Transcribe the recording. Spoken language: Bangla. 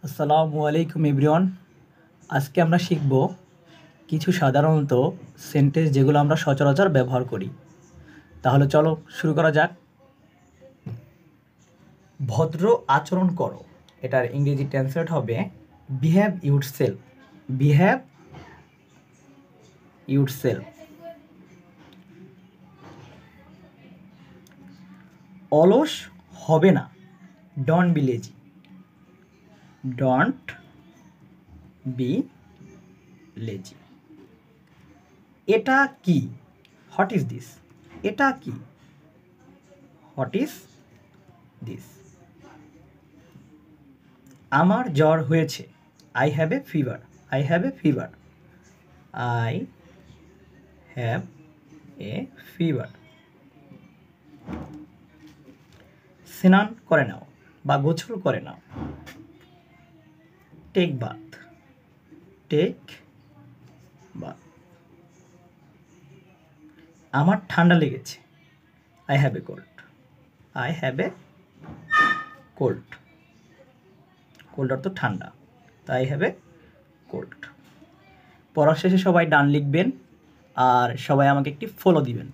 আসসালামু আলাইকুম এভরিওয়ান। আজকে আমরা শিখব কিছু সাধারণত সেন্টেন্স যেগুলো আমরা সচরাচর ব্যবহার করি। তাহলে চলো শুরু করা যাক। ভদ্র আচরণ করো, এটার ইংরেজি ট্রান্সলেট হবে বিহেভ ইউরসেলফ। Behave yourself. অলস হবে না, don't be lazy. Don't be lazy. এটা কি? What is this? এটা কি? What is this? আমার জ্বর হয়েছে, I have a fever. I have a fever. I have a fever. স্নান করে নাও বা গোসল করে নাও। Take bath. Take bath. আমার ঠান্ডা লেগেছে, I have a cold. I have a cold. Cold অর্থ ঠান্ডা, তো আই হ্যাভ এ কোল্ড। পড়ার শেষে সবাই ডান লিখবেন আর সবাই আমাকে একটি ফলো দিবেন।